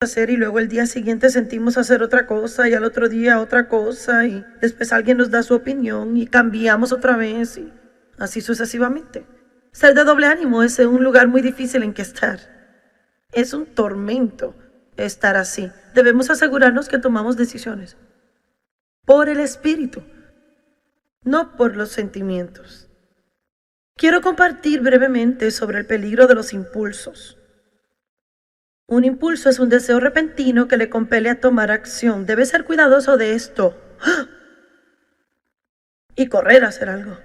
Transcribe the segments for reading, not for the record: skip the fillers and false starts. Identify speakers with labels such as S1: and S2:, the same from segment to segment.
S1: hacer y luego el día siguiente sentimos hacer otra cosa y al otro día otra cosa y después alguien nos da su opinión y cambiamos otra vez y así sucesivamente. Ser de doble ánimo es un lugar muy difícil en que estar. Es un tormento estar así. Debemos asegurarnos que tomamos decisiones por el espíritu, no por los sentimientos. Quiero compartir brevemente sobre el peligro de los impulsos. Un impulso es un deseo repentino que le compele a tomar acción. Debe ser cuidadoso de esto y correr a hacer algo.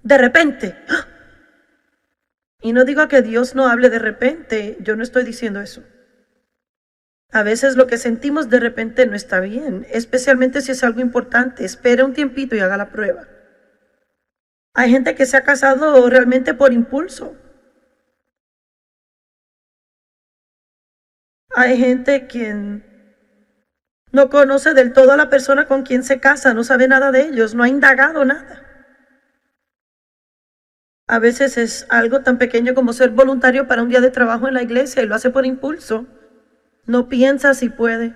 S1: De repente. Y no digo que Dios no hable de repente, yo no estoy diciendo eso. A veces lo que sentimos de repente no está bien, especialmente si es algo importante. Espere un tiempito y haga la prueba. Hay gente que se ha casado realmente por impulso. Hay gente quien no conoce del todo a la persona con quien se casa, no sabe nada de ellos, no ha indagado nada. A veces es algo tan pequeño como ser voluntario para un día de trabajo en la iglesia y lo hace por impulso. No piensa si puede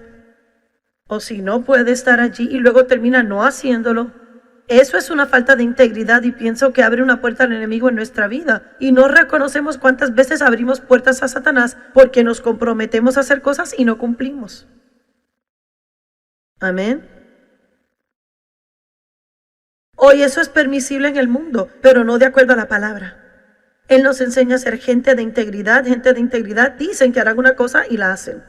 S1: o si no puede estar allí y luego termina no haciéndolo. Eso es una falta de integridad y pienso que abre una puerta al enemigo en nuestra vida. Y no reconocemos cuántas veces abrimos puertas a Satanás porque nos comprometemos a hacer cosas y no cumplimos. Amén. Hoy eso es permisible en el mundo, pero no de acuerdo a la palabra. Él nos enseña a ser gente de integridad. Gente de integridad dicen que harán una cosa y la hacen.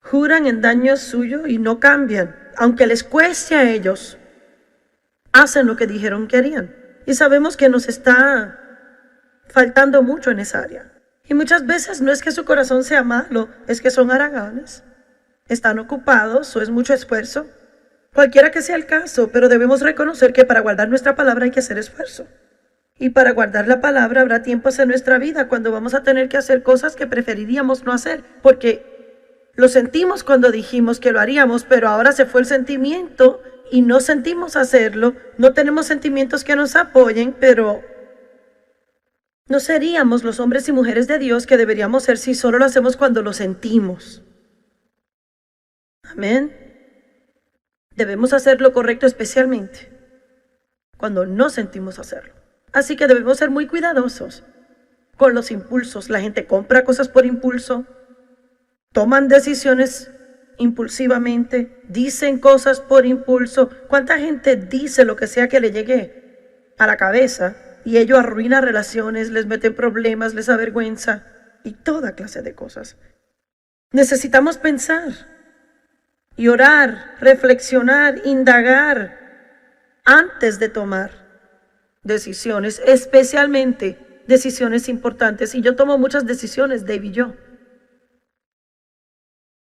S1: Juran en daño suyo y no cambian, aunque les cueste a ellos. Hacen lo que dijeron que harían. Y sabemos que nos está faltando mucho en esa área. Y muchas veces no es que su corazón sea malo, es que son haraganes. Están ocupados o es mucho esfuerzo. Cualquiera que sea el caso, pero debemos reconocer que para guardar nuestra palabra hay que hacer esfuerzo. Y para guardar la palabra habrá tiempos en nuestra vida cuando vamos a tener que hacer cosas que preferiríamos no hacer, porque lo sentimos cuando dijimos que lo haríamos, pero ahora se fue el sentimiento y no sentimos hacerlo, no tenemos sentimientos que nos apoyen, pero no seríamos los hombres y mujeres de Dios que deberíamos ser si solo lo hacemos cuando lo sentimos. Amén. Debemos hacer lo correcto especialmente cuando no sentimos hacerlo. Así que debemos ser muy cuidadosos con los impulsos. La gente compra cosas por impulso, toman decisiones impulsivamente, dicen cosas por impulso. ¿Cuánta gente dice lo que sea que le llegue a la cabeza y ello arruina relaciones, les mete problemas, les avergüenza y toda clase de cosas? Necesitamos pensar y orar, reflexionar, indagar antes de tomar decisiones, especialmente decisiones importantes. Y yo tomo muchas decisiones, Dave y yo.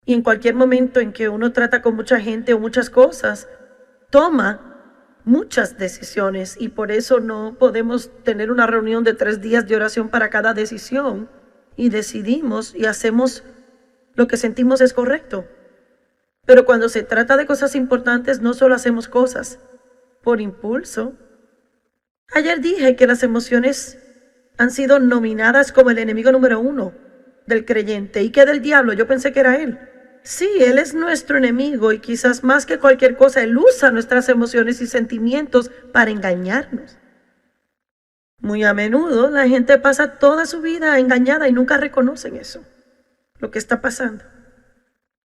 S1: Y en cualquier momento en que uno trata con mucha gente o muchas cosas, toma muchas decisiones y por eso no podemos tener una reunión de 3 días de oración para cada decisión y decidimos y hacemos lo que sentimos es correcto. Pero cuando se trata de cosas importantes, no solo hacemos cosas por impulso. Ayer dije que las emociones han sido nominadas como el enemigo número 1 del creyente y que del diablo. Yo pensé que era él. Sí, él es nuestro enemigo y quizás más que cualquier cosa, él usa nuestras emociones y sentimientos para engañarnos. Muy a menudo la gente pasa toda su vida engañada y nunca reconocen eso, lo que está pasando.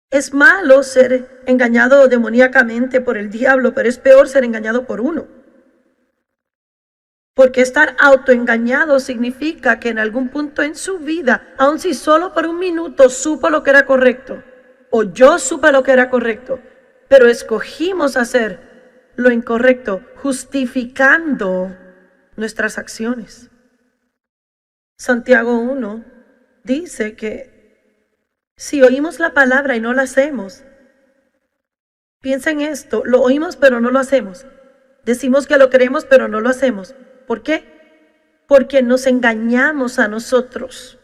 S1: Es malo ser engañado demoníacamente por el diablo, pero es peor ser engañado por uno. Porque estar autoengañado significa que en algún punto en su vida, aun si solo por un minuto supo lo que era correcto, o yo supe lo que era correcto, pero escogimos hacer lo incorrecto, justificando nuestras acciones. Santiago 1 dice que si oímos la palabra y no la hacemos, piensa en esto, lo oímos pero no lo hacemos. Decimos que lo creemos pero no lo hacemos. ¿Por qué? Porque nos engañamos a nosotros.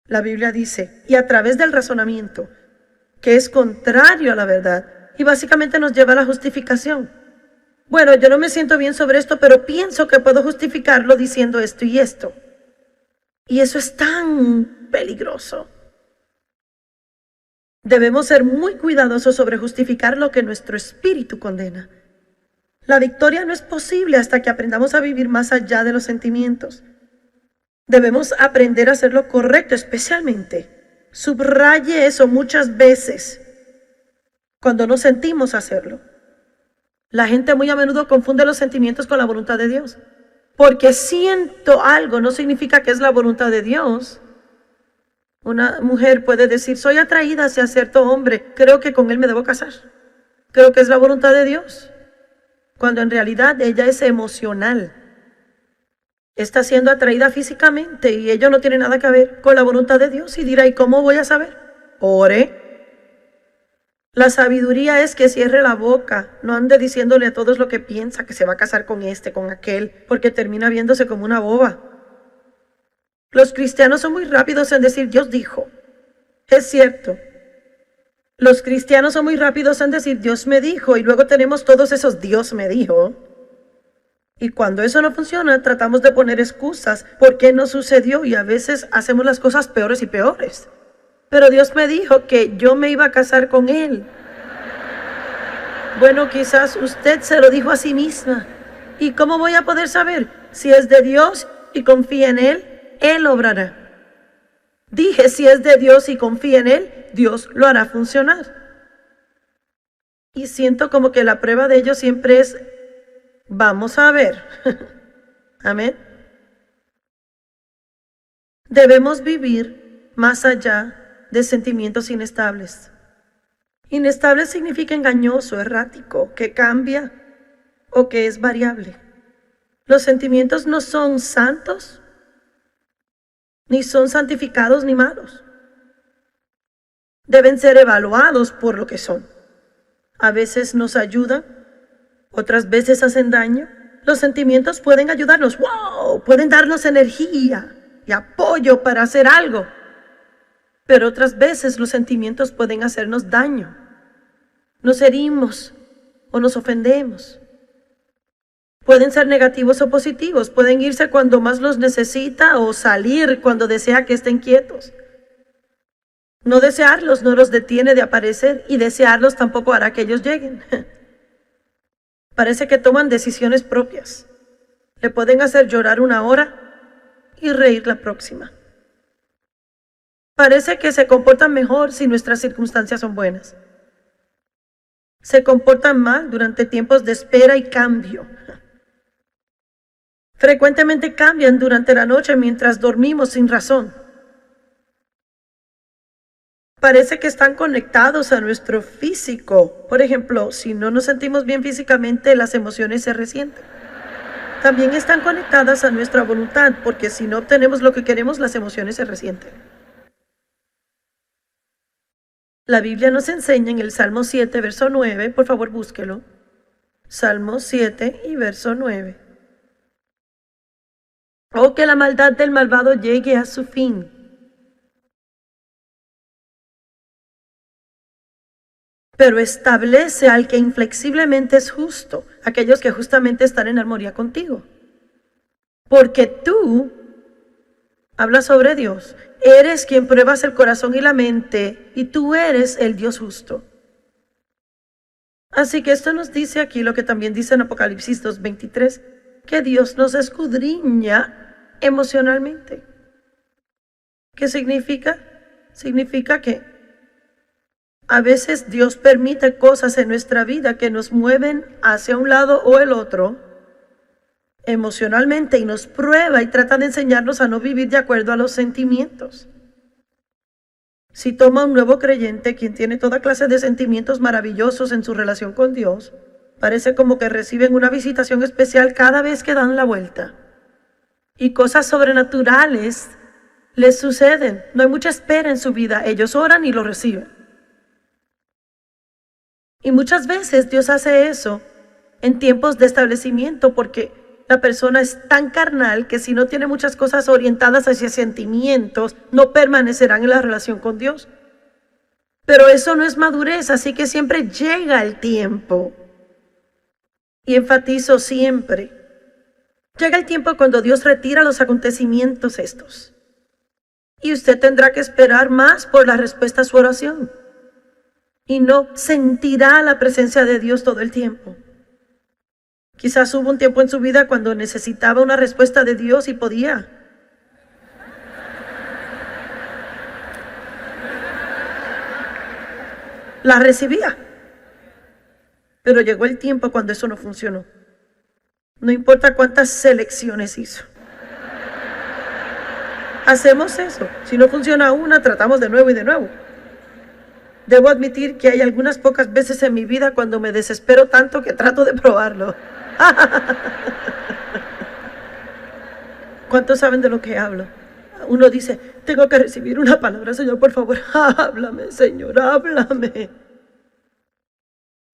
S1: La Biblia dice, y a través del razonamiento, que es contrario a la verdad, y básicamente nos lleva a la justificación. Bueno, yo no me siento bien sobre esto, pero pienso que puedo justificarlo diciendo esto y esto. Y eso es tan peligroso. Debemos ser muy cuidadosos sobre justificar lo que nuestro espíritu condena. La victoria no es posible hasta que aprendamos a vivir más allá de los sentimientos. Debemos aprender a hacer lo correcto, especialmente. Subraye eso muchas veces cuando no sentimos hacerlo. La gente muy a menudo confunde los sentimientos con la voluntad de Dios. Porque siento algo no significa que es la voluntad de Dios. Una mujer puede decir, soy atraída hacia cierto hombre, creo que con él me debo casar. Creo que es la voluntad de Dios. Cuando en realidad ella es emocional. Está siendo atraída físicamente y ello no tiene nada que ver con la voluntad de Dios. Y dirá, ¿y cómo voy a saber? Ore. La sabiduría es que cierre la boca, no ande diciéndole a todos lo que piensa, que se va a casar con este, con aquel, porque termina viéndose como una boba. Los cristianos son muy rápidos en decir, Dios dijo. Es cierto. Los cristianos son muy rápidos en decir, Dios me dijo, y luego tenemos todos esos Dios me dijo. Y cuando eso no funciona, tratamos de poner excusas, ¿por qué no sucedió? Y a veces hacemos las cosas peores y peores. Pero Dios me dijo que yo me iba a casar con él. Bueno, quizás usted se lo dijo a sí misma. ¿Y cómo voy a poder saber? Si es de Dios y confía en él, él obrará. Dije, si es de Dios y confía en él, Dios lo hará funcionar. Y siento como que la prueba de ello siempre es, vamos a ver. Amén. Debemos vivir más allá de sentimientos inestables. Inestable significa engañoso, errático, que cambia o que es variable. Los sentimientos no son santos, ni son santificados ni malos. Deben ser evaluados por lo que son. A veces nos ayudan, otras veces hacen daño. Los sentimientos pueden ayudarnos, wow, pueden darnos energía y apoyo para hacer algo. Pero otras veces los sentimientos pueden hacernos daño. Nos herimos o nos ofendemos. Pueden ser negativos o positivos. Pueden irse cuando más los necesita o salir cuando desea que estén quietos. No desearlos no los detiene de aparecer y desearlos tampoco hará que ellos lleguen. Parece que toman decisiones propias. Le pueden hacer llorar una hora y reír la próxima. Parece que se comportan mejor si nuestras circunstancias son buenas. Se comportan mal durante tiempos de espera y cambio. Frecuentemente cambian durante la noche mientras dormimos sin razón. Parece que están conectados a nuestro físico. Por ejemplo, si no nos sentimos bien físicamente, las emociones se resienten. También están conectadas a nuestra voluntad, porque si no obtenemos lo que queremos, las emociones se resienten. La Biblia nos enseña en el Salmo 7, verso 9, por favor búsquelo. Salmo 7 y verso 9. Oh, que la maldad del malvado llegue a su fin. Pero establece al que inflexiblemente es justo, aquellos que justamente están en armonía contigo. Porque tú hablas sobre Dios. Eres quien pruebas el corazón y la mente, y tú eres el Dios justo. Así que esto nos dice aquí lo que también dice en Apocalipsis 2:23, que Dios nos escudriña emocionalmente. ¿Qué significa? Significa que a veces Dios permite cosas en nuestra vida que nos mueven hacia un lado o el otro emocionalmente y nos prueba y trata de enseñarnos a no vivir de acuerdo a los sentimientos. Si toma un nuevo creyente, quien tiene toda clase de sentimientos maravillosos en su relación con Dios, parece como que reciben una visitación especial cada vez que dan la vuelta. Y cosas sobrenaturales les suceden. No hay mucha espera en su vida. Ellos oran y lo reciben. Y muchas veces Dios hace eso en tiempos de establecimiento porque la persona es tan carnal que si no tiene muchas cosas orientadas hacia sentimientos, no permanecerán en la relación con Dios. Pero eso no es madurez, así que siempre llega el tiempo. Y enfatizo siempre. Llega el tiempo cuando Dios retira los acontecimientos estos. Y usted tendrá que esperar más por la respuesta a su oración. y no sentirá la presencia de Dios todo el tiempo. Quizás hubo un tiempo en su vida cuando necesitaba una respuesta de Dios y podía. La recibía. Pero llegó el tiempo cuando eso no funcionó. No importa cuántas selecciones hizo. Hacemos eso. Si no funciona una, tratamos de nuevo y de nuevo. Debo admitir que hay algunas pocas veces en mi vida cuando me desespero tanto que trato de probarlo. ¿Cuántos saben de lo que hablo? Uno dice, tengo que recibir una palabra, Señor, por favor, háblame, Señor, háblame.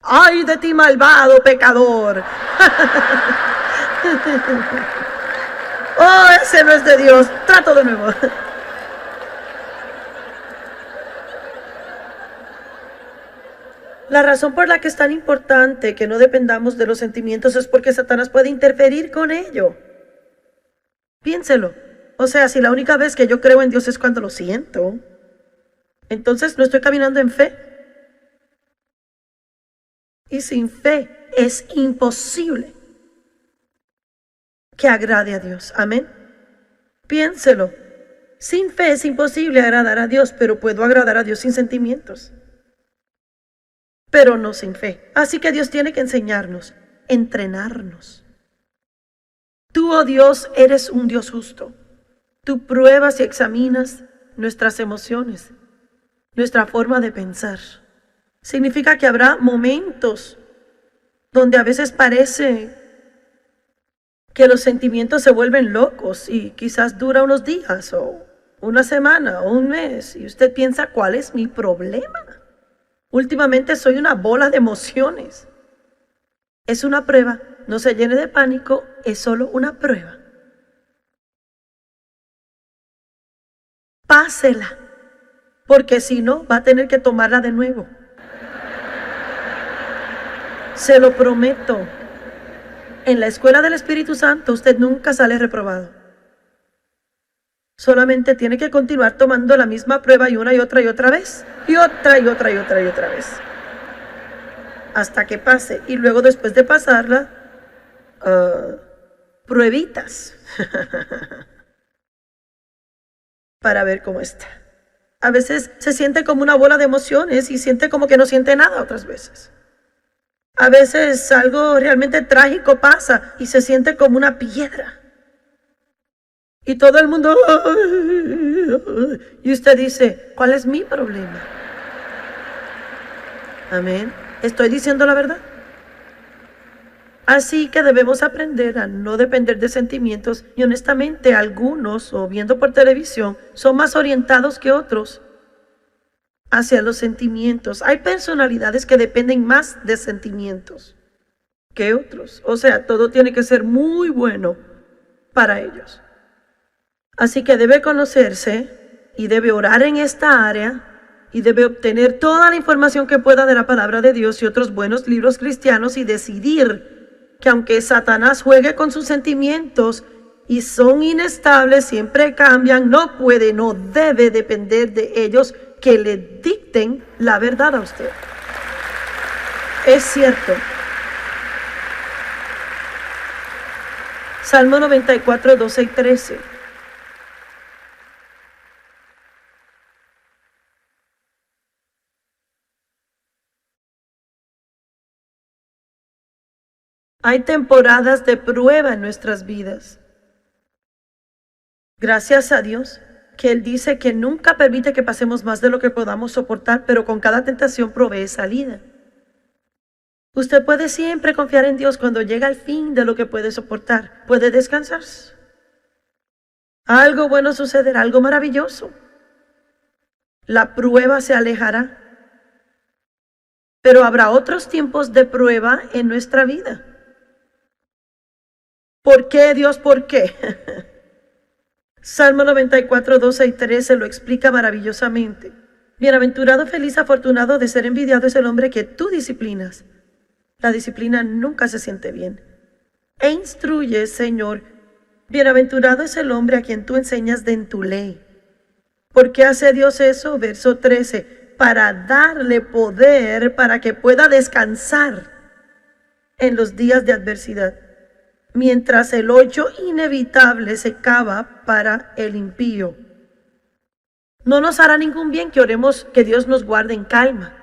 S1: ¡Ay de ti, malvado pecador! ¡Oh, ese no es de Dios! Trato de nuevo. La razón por la que es tan importante que no dependamos de los sentimientos es porque Satanás puede interferir con ello. Piénselo. O sea, si la única vez que yo creo en Dios es cuando lo siento, entonces no estoy caminando en fe. Y sin fe es imposible que agrade a Dios. Amén. Piénselo. Sin fe es imposible agradar a Dios, pero puedo agradar a Dios sin sentimientos. Pero no sin fe. Así que Dios tiene que enseñarnos, entrenarnos. Tú, oh Dios, eres un Dios justo. Tú pruebas y examinas nuestras emociones, nuestra forma de pensar. Significa que habrá momentos donde a veces parece que los sentimientos se vuelven locos y quizás dura unos días o una semana o un mes y usted piensa, ¿cuál es mi problema? Últimamente soy una bola de emociones. Es una prueba, no se llene de pánico, es solo una prueba. Pásela, porque si no, va a tener que tomarla de nuevo. Se lo prometo. En la escuela del Espíritu Santo usted nunca sale reprobado. Solamente tiene que continuar tomando la misma prueba y una y otra vez. Y otra y otra y otra y otra vez. Hasta que pase. Y luego después de pasarla, pruebitas. Para ver cómo está. A veces se siente como una bola de emociones y siente como que no siente nada otras veces. A veces algo realmente trágico pasa y se siente como una piedra. Y todo el mundo... Y usted dice, ¿cuál es mi problema? Amén. ¿Estoy diciendo la verdad? Así que debemos aprender a no depender de sentimientos y honestamente algunos, o viendo por televisión, son más orientados que otros hacia los sentimientos. Hay personalidades que dependen más de sentimientos que otros. O sea, todo tiene que ser muy bueno para ellos. Así que debe conocerse y debe orar en esta área y debe obtener toda la información que pueda de la palabra de Dios y otros buenos libros cristianos y decidir que aunque Satanás juegue con sus sentimientos y son inestables, siempre cambian, no puede, no debe depender de ellos que le dicten la verdad a usted. Es cierto. Salmo 94, 12 y 13. Hay temporadas de prueba en nuestras vidas. Gracias a Dios que Él dice que nunca permite que pasemos más de lo que podamos soportar, pero con cada tentación provee salida. Usted puede siempre confiar en Dios cuando llega al fin de lo que puede soportar. Puede descansar. Algo bueno sucederá, algo maravilloso. La prueba se alejará. Pero habrá otros tiempos de prueba en nuestra vida. ¿Por qué, Dios? ¿Por qué? Salmo 94, 12 y 13 lo explica maravillosamente. Bienaventurado, feliz, afortunado, de ser envidiado es el hombre que tú disciplinas. La disciplina nunca se siente bien. E instruye, Señor. Bienaventurado es el hombre a quien tú enseñas de en tu ley. ¿Por qué hace Dios eso? Verso 13. para darle poder para que pueda descansar en los días de adversidad, mientras el hoyo inevitable se cava para el impío. No nos hará ningún bien que oremos que Dios nos guarde en calma.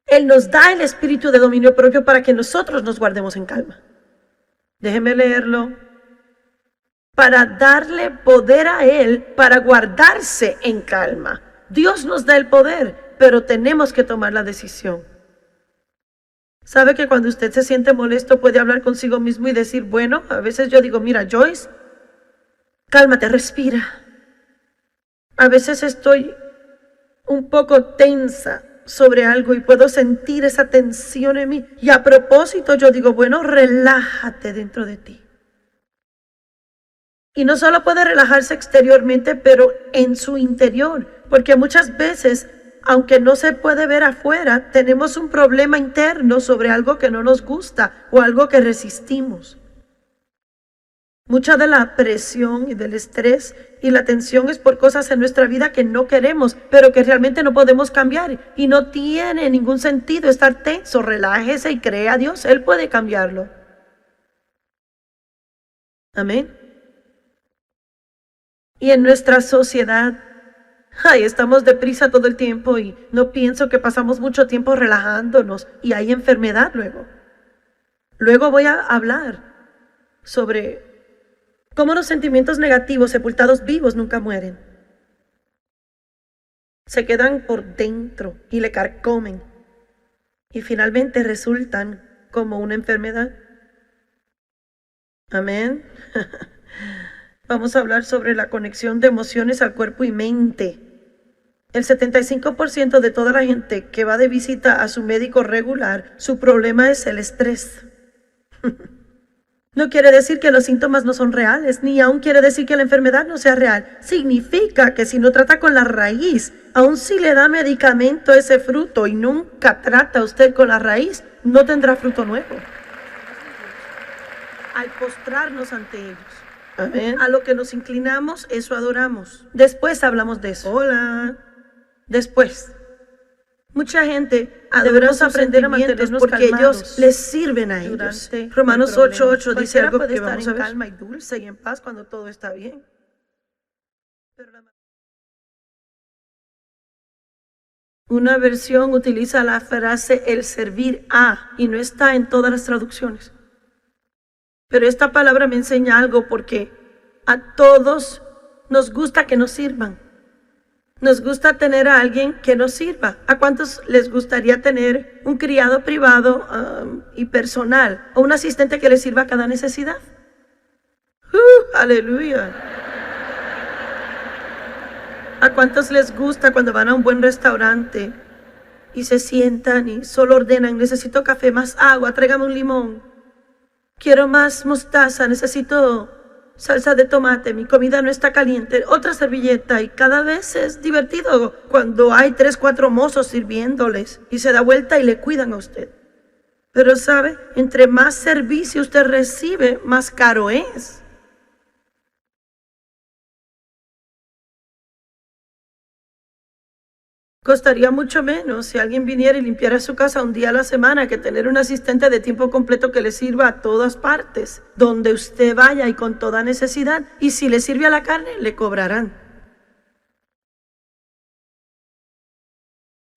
S1: Él nos da el espíritu de dominio propio para que nosotros nos guardemos en calma. Déjeme leerlo. Para darle poder a Él para guardarse en calma. Dios nos da el poder, pero tenemos que tomar la decisión. ¿Sabe que cuando usted se siente molesto puede hablar consigo mismo y decir, bueno, a veces yo digo, mira, Joyce, cálmate, respira. A veces estoy un poco tensa sobre algo y puedo sentir esa tensión en mí. Y a propósito yo digo, bueno, relájate dentro de ti. Y no solo puede relajarse exteriormente, pero en su interior. Porque muchas veces, aunque no se puede ver afuera, tenemos un problema interno sobre algo que no nos gusta o algo que resistimos. Mucha de la presión y del estrés y la tensión es por cosas en nuestra vida que no queremos, pero que realmente no podemos cambiar. Y no tiene ningún sentido estar tenso. Relájese y cree a Dios. Él puede cambiarlo. Amén. Y en nuestra sociedad, estamos deprisa todo el tiempo y no pienso que pasamos mucho tiempo relajándonos y hay enfermedad luego. Luego voy a hablar sobre cómo los sentimientos negativos sepultados vivos nunca mueren. Se quedan por dentro y le carcomen y finalmente resultan como una enfermedad. Amén. Vamos a hablar sobre la conexión de emociones al cuerpo y mente. El 75% de toda la gente que va de visita a su médico regular, su problema es el estrés. No quiere decir que los síntomas no son reales, ni aún quiere decir que la enfermedad no sea real. Significa que si no trata con la raíz, aun si le da medicamento a ese fruto y nunca trata usted con la raíz, no tendrá fruto nuevo. Al postrarnos ante ellos. Amén. A lo que nos inclinamos, eso adoramos. Después hablamos de eso. Hola. Después. Mucha gente debemos aprender a mantenernos porque calmados. Ellos les sirven a ellos. Romanos 8:8 dice algo que vamos a ver. Calma y dulce y en paz cuando todo está bien. Una versión utiliza la frase el servir a y no está en todas las traducciones. Pero esta palabra me enseña algo porque a todos nos gusta que nos sirvan. Nos gusta tener a alguien que nos sirva. ¿A cuántos les gustaría tener un criado privado y personal o un asistente que les sirva a cada necesidad? ¡Aleluya! ¿A cuántos les gusta cuando van a un buen restaurante y se sientan y solo ordenan, necesito café, más agua, tráigame un limón? Quiero más mostaza, necesito salsa de tomate, mi comida no está caliente, otra servilleta. Y cada vez es divertido cuando hay 3, 4 mozos sirviéndoles y se da vuelta y le cuidan a usted. Pero sabe, entre más servicio usted recibe, más caro es. Costaría mucho menos si alguien viniera y limpiara su casa un día a la semana que tener un asistente de tiempo completo que le sirva a todas partes, donde usted vaya y con toda necesidad. Y si le sirve a la carne, le cobrarán.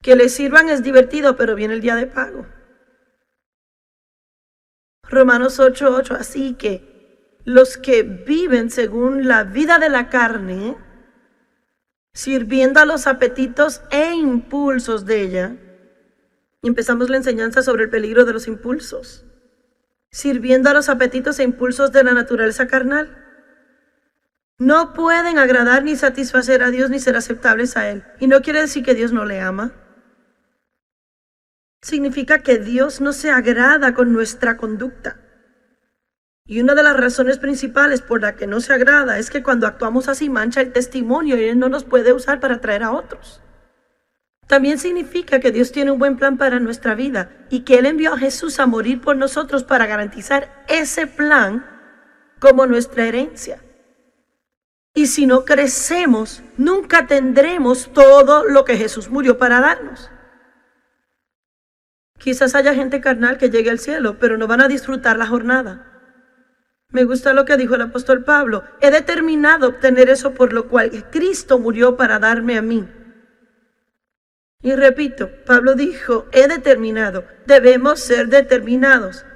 S1: Que le sirvan es divertido, pero viene el día de pago. Romanos 8:8, así que los que viven según la vida de la carne, sirviendo a los apetitos e impulsos de ella. Y empezamos la enseñanza sobre el peligro de los impulsos. Sirviendo a los apetitos e impulsos de la naturaleza carnal. No pueden agradar ni satisfacer a Dios ni ser aceptables a Él. Y no quiere decir que Dios no le ama. Significa que Dios no se agrada con nuestra conducta. Y una de las razones principales por la que no se agrada es que cuando actuamos así mancha el testimonio y Él no nos puede usar para atraer a otros. También significa que Dios tiene un buen plan para nuestra vida y que Él envió a Jesús a morir por nosotros para garantizar ese plan como nuestra herencia. Y si no crecemos, nunca tendremos todo lo que Jesús murió para darnos. Quizás haya gente carnal que llegue al cielo, pero no van a disfrutar la jornada. Me gusta lo que dijo el apóstol Pablo. He determinado obtener eso por lo cual Cristo murió para darme a mí. Y repito, Pablo dijo, he determinado. Debemos ser determinados.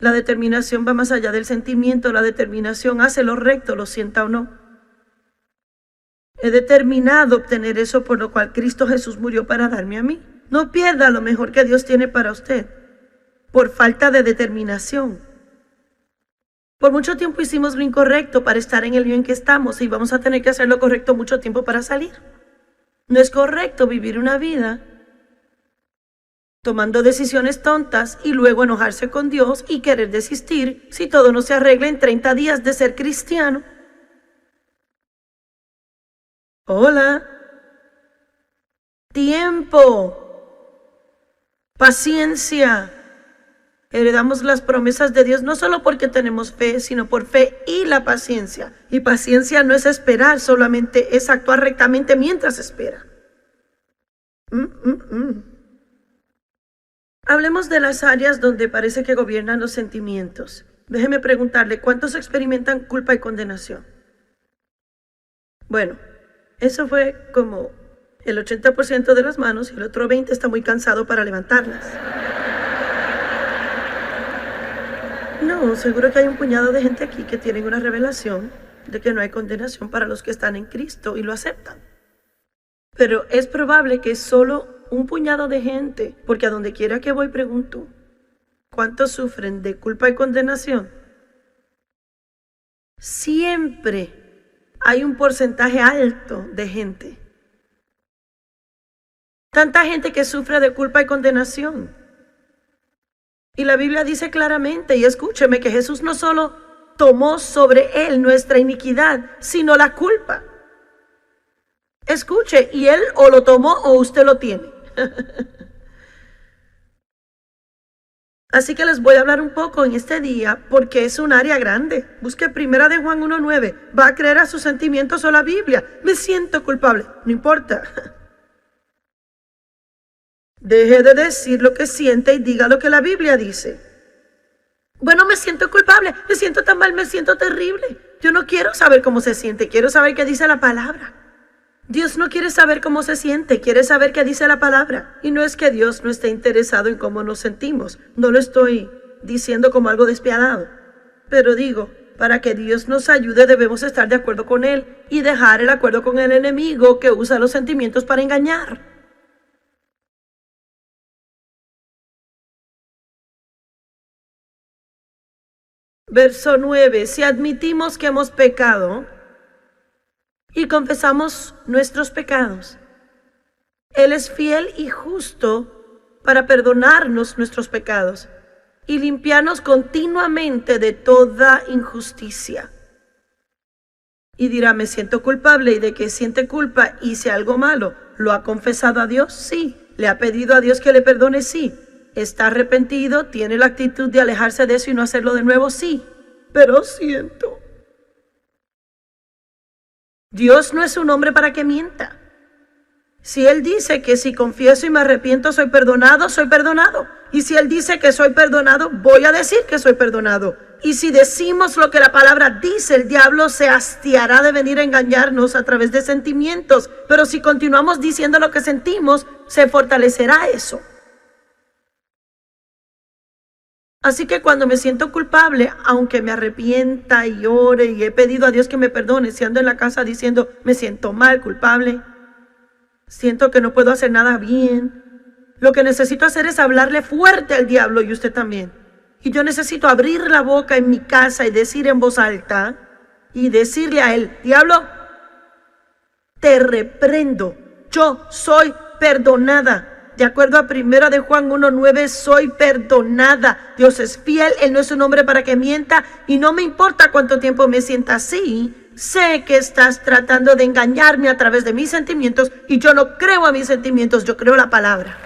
S1: La determinación va más allá del sentimiento. La determinación hace lo recto, lo sienta o no. He determinado obtener eso por lo cual Cristo Jesús murió para darme a mí. No pierda lo mejor que Dios tiene para usted por falta de determinación. Por mucho tiempo hicimos lo incorrecto para estar en el bien que estamos y vamos a tener que hacer lo correcto mucho tiempo para salir. No es correcto vivir una vida tomando decisiones tontas y luego enojarse con Dios y querer desistir si todo no se arregla en 30 días de ser cristiano. Hola. Tiempo. Paciencia. Heredamos las promesas de Dios no solo porque tenemos fe, sino por fe y la paciencia. Y paciencia no es esperar, solamente es actuar rectamente mientras espera. Hablemos de las áreas donde parece que gobiernan los sentimientos. Déjeme preguntarle, ¿cuántos experimentan culpa y condenación? Bueno, eso fue como el 80% de las manos y el otro 20% está muy cansado para levantarlas. No, seguro que hay un puñado de gente aquí que tienen una revelación de que no hay condenación para los que están en Cristo y lo aceptan. Pero es probable que solo un puñado de gente, porque a donde quiera que voy pregunto, ¿cuántos sufren de culpa y condenación? Siempre hay un porcentaje alto de gente. Tanta gente que sufre de culpa y condenación. Y la Biblia dice claramente, y escúcheme, que Jesús no solo tomó sobre él nuestra iniquidad, sino la culpa. Escuche, y él o lo tomó o usted lo tiene. Así que les voy a hablar un poco en este día porque es un área grande. Busque 1 de Juan 1:9. ¿Va a creer a sus sentimientos o la Biblia? Me siento culpable. No importa. Deje de decir lo que siente y diga lo que la Biblia dice. Bueno, me siento culpable, me siento tan mal, me siento terrible. Yo no quiero saber cómo se siente, quiero saber qué dice la palabra. Dios no quiere saber cómo se siente, quiere saber qué dice la palabra. Y no es que Dios no esté interesado en cómo nos sentimos, no lo estoy diciendo como algo despiadado. Pero digo, para que Dios nos ayude debemos estar de acuerdo con Él y dejar el acuerdo con el enemigo que usa los sentimientos para engañar. Verso 9, si admitimos que hemos pecado y confesamos nuestros pecados, Él es fiel y justo para perdonarnos nuestros pecados y limpiarnos continuamente de toda injusticia. Y dirá, me siento culpable. ¿Y de qué siente culpa? ¿Hice algo malo? ¿Lo ha confesado a Dios? Sí. ¿Le ha pedido a Dios que le perdone? Sí. ¿Está arrepentido? ¿Tiene la actitud de alejarse de eso y no hacerlo de nuevo? Sí. Pero siento. Dios no es un hombre para que mienta. Si Él dice que si confieso y me arrepiento soy perdonado, soy perdonado. Y si Él dice que soy perdonado, voy a decir que soy perdonado. Y si decimos lo que la palabra dice, el diablo se hastiará de venir a engañarnos a través de sentimientos. Pero si continuamos diciendo lo que sentimos, se fortalecerá eso. Así que cuando me siento culpable, aunque me arrepienta y ore y he pedido a Dios que me perdone, si ando en la casa diciendo me siento mal, culpable, siento que no puedo hacer nada bien, lo que necesito hacer es hablarle fuerte al diablo y usted también. Y yo necesito abrir la boca en mi casa y decir en voz alta y decirle a él, diablo, te reprendo, yo soy perdonada. De acuerdo a 1 de Juan 1:9, soy perdonada. Dios es fiel, Él no es un hombre para que mienta y no me importa cuánto tiempo me sienta así. Sé que estás tratando de engañarme a través de mis sentimientos y yo no creo a mis sentimientos, yo creo la palabra.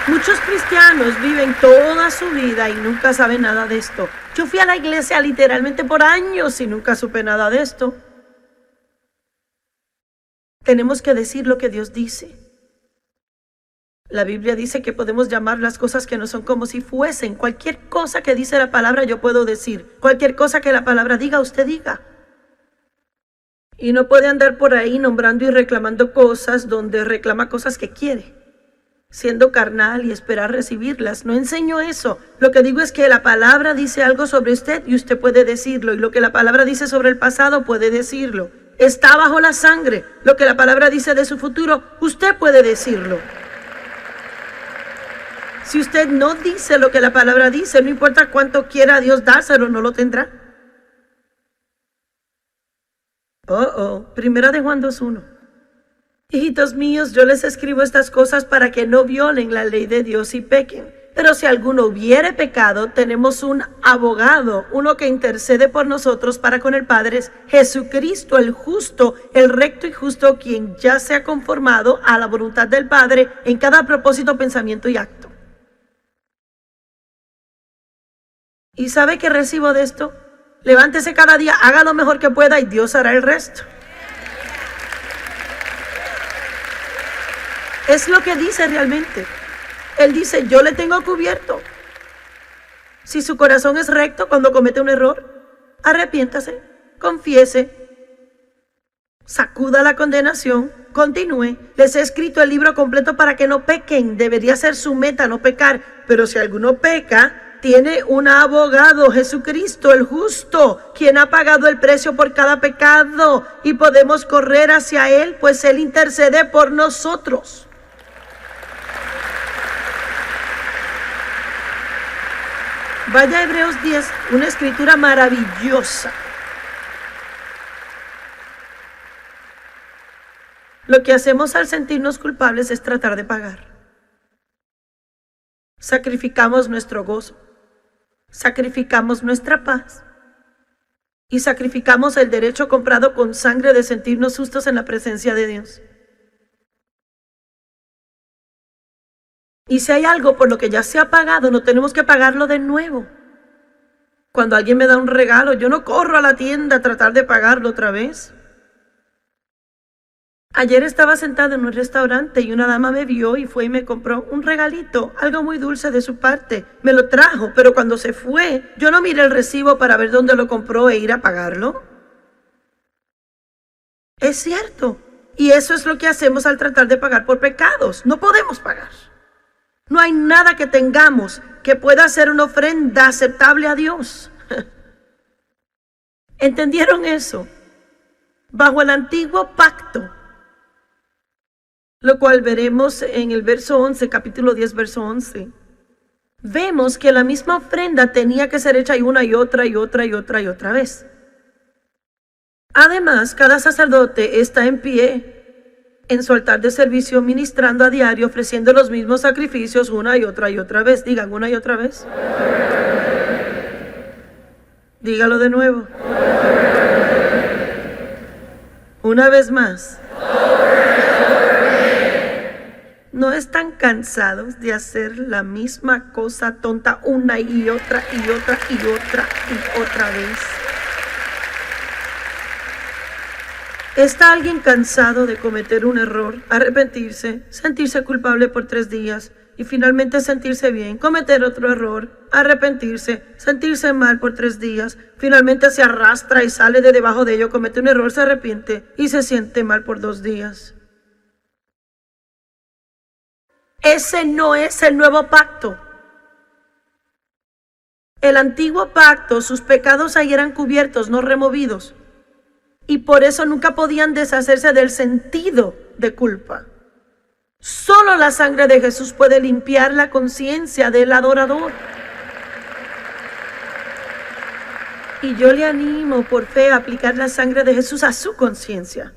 S1: Muchos cristianos viven toda su vida y nunca saben nada de esto. Yo fui a la iglesia literalmente por años y nunca supe nada de esto. Tenemos que decir lo que Dios dice. La Biblia dice que podemos llamar las cosas que no son como si fuesen. Cualquier cosa que dice la palabra yo puedo decir. Cualquier cosa que la palabra diga, usted diga. Y no puede andar por ahí nombrando y reclamando cosas donde reclama cosas que quiere, siendo carnal y esperar recibirlas. No enseño eso. Lo que digo es que la palabra dice algo sobre usted y usted puede decirlo. Y lo que la palabra dice sobre el pasado puede decirlo. Está bajo la sangre. Lo que la palabra dice de su futuro, usted puede decirlo. Si usted no dice lo que la palabra dice, no importa cuánto quiera Dios dárselo, no lo tendrá. Primera de Juan 2:1. Hijitos míos, yo les escribo estas cosas para que no violen la ley de Dios y pequen. Pero si alguno hubiere pecado, tenemos un abogado, uno que intercede por nosotros para con el Padre, Jesucristo el justo, el recto y justo, quien ya se ha conformado a la voluntad del Padre en cada propósito, pensamiento y acto. ¿Y sabe qué recibo de esto? Levántese cada día, haga lo mejor que pueda y Dios hará el resto. Es lo que dice realmente. Él dice, yo le tengo cubierto. Si su corazón es recto cuando comete un error, arrepiéntase, confiese, sacuda la condenación, continúe. Les he escrito el libro completo para que no pequen. Debería ser su meta no pecar. Pero si alguno peca, tiene un abogado, Jesucristo el justo, quien ha pagado el precio por cada pecado, y podemos correr hacia Él, pues Él intercede por nosotros. Vaya a Hebreos 10, una escritura maravillosa. Lo que hacemos al sentirnos culpables es tratar de pagar. Sacrificamos nuestro gozo, sacrificamos nuestra paz y sacrificamos el derecho comprado con sangre de sentirnos justos en la presencia de Dios. Y si hay algo por lo que ya se ha pagado, no tenemos que pagarlo de nuevo. Cuando alguien me da un regalo, yo no corro a la tienda a tratar de pagarlo otra vez. Ayer estaba sentada en un restaurante y una dama me vio y fue y me compró un regalito, algo muy dulce de su parte. Me lo trajo, pero cuando se fue, yo no miré el recibo para ver dónde lo compró e ir a pagarlo. Es cierto. Y eso es lo que hacemos al tratar de pagar por pecados. No podemos pagar. No hay nada que tengamos que pueda ser una ofrenda aceptable a Dios. ¿Entendieron eso? Bajo el antiguo pacto, lo cual veremos en el verso 11, capítulo 10, verso 11. Vemos que la misma ofrenda tenía que ser hecha una y otra y otra y otra y otra vez. Además, cada sacerdote está en pie en su altar de servicio, ministrando a diario, ofreciendo los mismos sacrificios una y otra vez. Digan, una y otra vez. Dígalo de nuevo. Una vez más. ¿No están cansados de hacer la misma cosa tonta una y otra y otra y otra y otra vez? ¿Está alguien cansado de cometer un error, arrepentirse, sentirse culpable por 3 días y finalmente sentirse bien, cometer otro error, arrepentirse, sentirse mal por 3 días, finalmente se arrastra y sale de debajo de ello, comete un error, se arrepiente y se siente mal por 2 días? Ese no es el nuevo pacto. El antiguo pacto, sus pecados ahí eran cubiertos, no removidos. Y por eso nunca podían deshacerse del sentido de culpa. Solo la sangre de Jesús puede limpiar la conciencia del adorador. Y yo le animo por fe a aplicar la sangre de Jesús a su conciencia.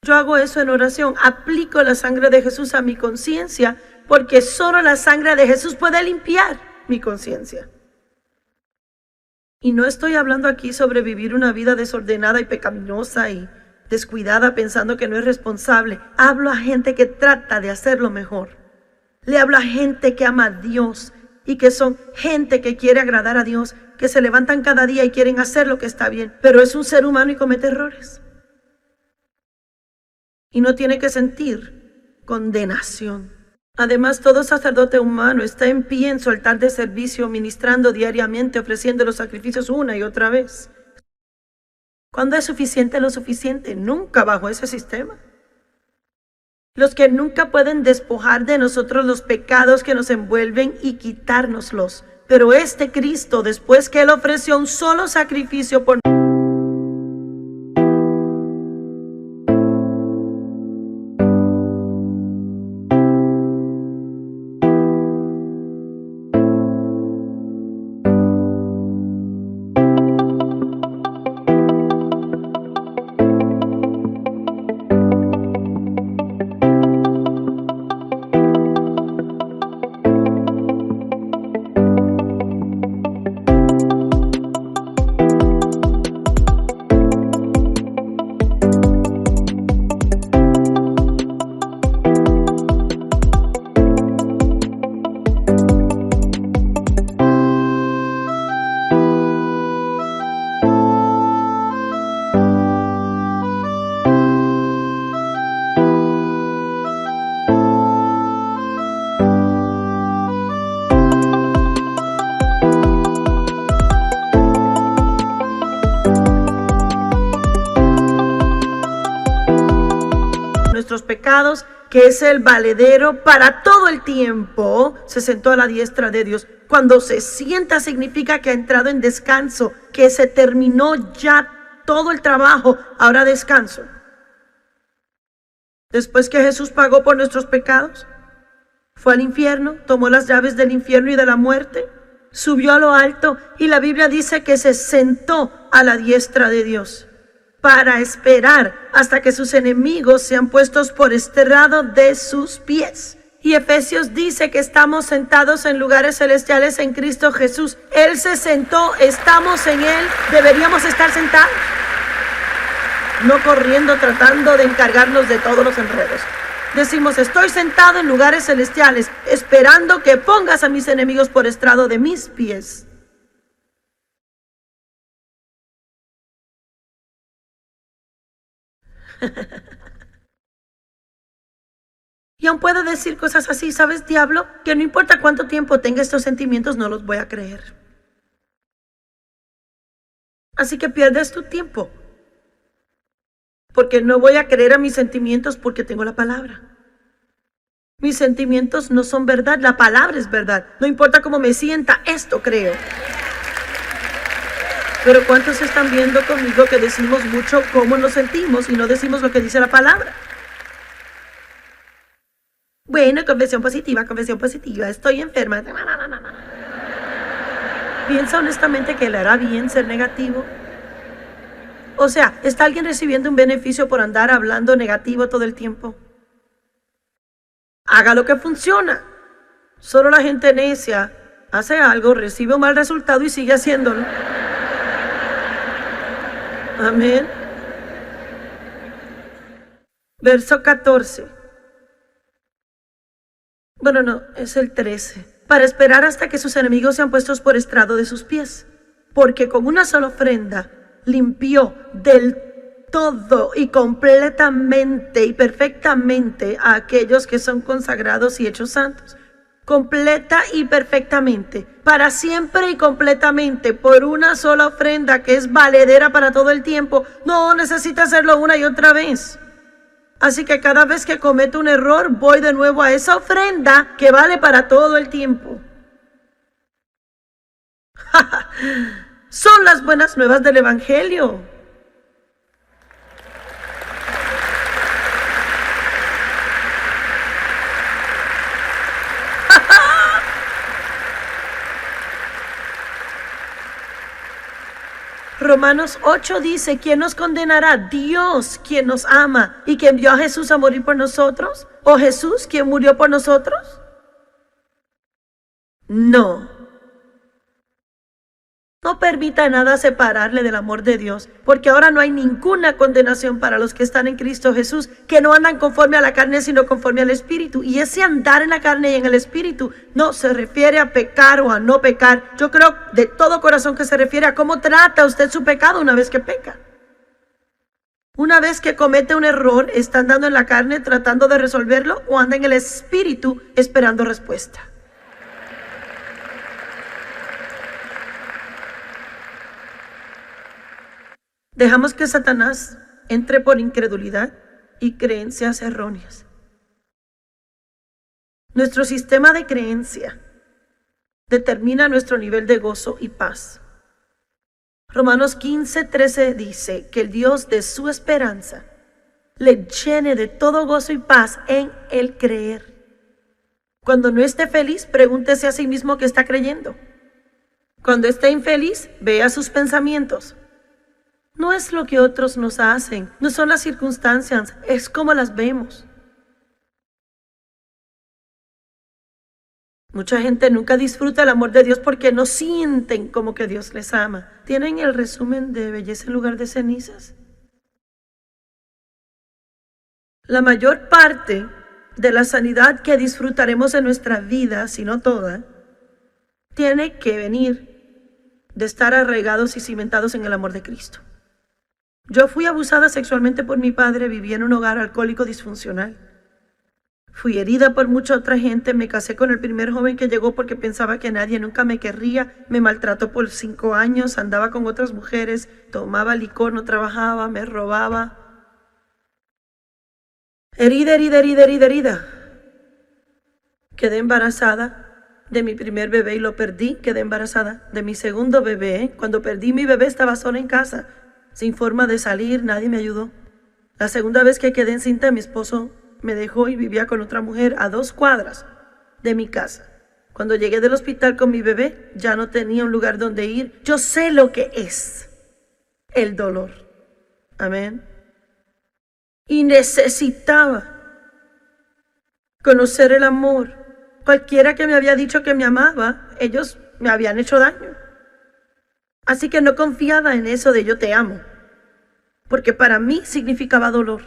S1: Yo hago eso en oración, aplico la sangre de Jesús a mi conciencia, porque solo la sangre de Jesús puede limpiar mi conciencia. Y no estoy hablando aquí sobre vivir una vida desordenada y pecaminosa y descuidada pensando que no es responsable. Hablo a gente que trata de hacerlo mejor. Le hablo a gente que ama a Dios y que son gente que quiere agradar a Dios, que se levantan cada día y quieren hacer lo que está bien, pero es un ser humano y comete errores. Y no tiene que sentir condenación. Además, todo sacerdote humano está en pie en su altar de servicio, ministrando diariamente, ofreciendo los sacrificios una y otra vez. ¿Cuándo es suficiente lo suficiente? Nunca bajo ese sistema. Los que nunca pueden despojar de nosotros los pecados que nos envuelven y quitárnoslos. Pero este Cristo, después que Él ofreció un solo sacrificio por nuestros pecados, que es el valedero para todo el tiempo, se sentó a la diestra de Dios. Cuando se sienta significa que ha entrado en descanso, que se terminó ya todo el trabajo, ahora descanso. Después que Jesús pagó por nuestros pecados, fue al infierno, tomó las llaves del infierno y de la muerte, subió a lo alto y la Biblia dice que se sentó a la diestra de Dios para esperar hasta que sus enemigos sean puestos por estrado de sus pies. Y Efesios dice que estamos sentados en lugares celestiales en Cristo Jesús. Él se sentó, estamos en Él, deberíamos estar sentados, no corriendo tratando de encargarnos de todos los enredos. Decimos, estoy sentado en lugares celestiales, esperando que pongas a mis enemigos por estrado de mis pies. Y aún puedo decir cosas así, ¿sabes, diablo? Que no importa cuánto tiempo tenga estos sentimientos, no los voy a creer. Así que pierdes tu tiempo, porque no voy a creer a mis sentimientos porque tengo la palabra. Mis sentimientos no son verdad, la palabra es verdad. No importa cómo me sienta, esto creo. Pero ¿cuántos están viendo conmigo que decimos mucho cómo nos sentimos y no decimos lo que dice la palabra? Bueno, confesión positiva, estoy enferma. ¿Piensa honestamente que le hará bien ser negativo? O sea, ¿está alguien recibiendo un beneficio por andar hablando negativo todo el tiempo? Haga lo que funciona. Solo la gente necia hace algo, recibe un mal resultado y sigue haciéndolo. Amén. Verso 14. Bueno, no, es el 13. Para esperar hasta que sus enemigos sean puestos por estrado de sus pies. Porque con una sola ofrenda limpió del todo y completamente y perfectamente a aquellos que son consagrados y hechos santos. Completa y perfectamente, para siempre y completamente, por una sola ofrenda que es valedera para todo el tiempo. No necesita hacerlo una y otra vez. Así que cada vez que cometo un error, voy de nuevo a esa ofrenda que vale para todo el tiempo. Son las buenas nuevas del Evangelio. Romanos 8 dice, ¿quién nos condenará? Dios, quien nos ama y que envió a Jesús a morir por nosotros. ¿O Jesús, quien murió por nosotros? No. No permita nada separarle del amor de Dios, porque ahora no hay ninguna condenación para los que están en Cristo Jesús, que no andan conforme a la carne, sino conforme al Espíritu. Y ese andar en la carne y en el Espíritu no se refiere a pecar o a no pecar. Yo creo de todo corazón que se refiere a cómo trata usted su pecado una vez que peca. Una vez que comete un error, ¿está andando en la carne tratando de resolverlo o anda en el Espíritu esperando respuesta? Dejamos que Satanás entre por incredulidad y creencias erróneas. Nuestro sistema de creencia determina nuestro nivel de gozo y paz. Romanos 15:13 dice que el Dios de su esperanza le llene de todo gozo y paz en el creer. Cuando no esté feliz, pregúntese a sí mismo qué está creyendo. Cuando esté infeliz, vea sus pensamientos. No es lo que otros nos hacen, no son las circunstancias, es como las vemos. Mucha gente nunca disfruta el amor de Dios porque no sienten como que Dios les ama. ¿Tienen el resumen de belleza en lugar de cenizas? La mayor parte de la sanidad que disfrutaremos en nuestra vida, si no toda, tiene que venir de estar arraigados y cimentados en el amor de Cristo. Yo fui abusada sexualmente por mi padre, viví en un hogar alcohólico disfuncional. Fui herida por mucha otra gente, me casé con el primer joven que llegó porque pensaba que nadie nunca me querría, me maltrató por 5 años, andaba con otras mujeres, tomaba licor, no trabajaba, me robaba. Herida. Quedé embarazada de mi primer bebé y lo perdí, quedé embarazada de mi segundo bebé. Cuando perdí mi bebé estaba sola en casa, sin forma de salir, nadie me ayudó. La segunda vez que quedé encinta, mi esposo me dejó y vivía con otra mujer a 2 cuadras de mi casa. Cuando llegué del hospital con mi bebé, ya no tenía un lugar donde ir. Yo sé lo que es el dolor. Amén. Y necesitaba conocer el amor. Cualquiera que me había dicho que me amaba, ellos me habían hecho daño. Así que no confiaba en eso de yo te amo, porque para mí significaba dolor.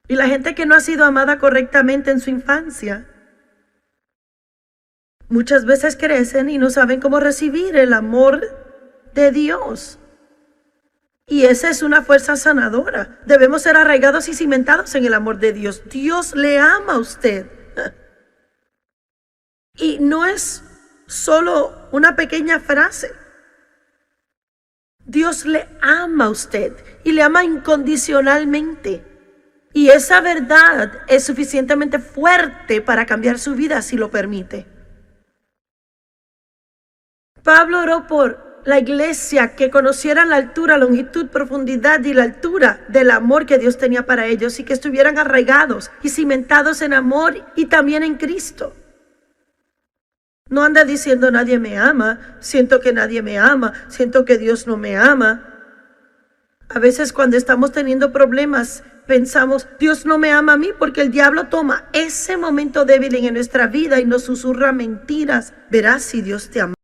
S1: Y la gente que no ha sido amada correctamente en su infancia, muchas veces crecen y no saben cómo recibir el amor de Dios. Y esa es una fuerza sanadora. Debemos ser arraigados y cimentados en el amor de Dios. Dios le ama a usted. Y no es solo una pequeña frase. Dios le ama a usted y le ama incondicionalmente. Y esa verdad es suficientemente fuerte para cambiar su vida si lo permite. Pablo oró por la iglesia que conocieran la altura, longitud, profundidad y la altura del amor que Dios tenía para ellos y que estuvieran arraigados y cimentados en amor y también en Cristo. No anda diciendo nadie me ama, siento que nadie me ama, siento que Dios no me ama. A veces cuando estamos teniendo problemas pensamos, Dios no me ama a mí, porque el diablo toma ese momento débil en nuestra vida y nos susurra mentiras. Verás si Dios te ama.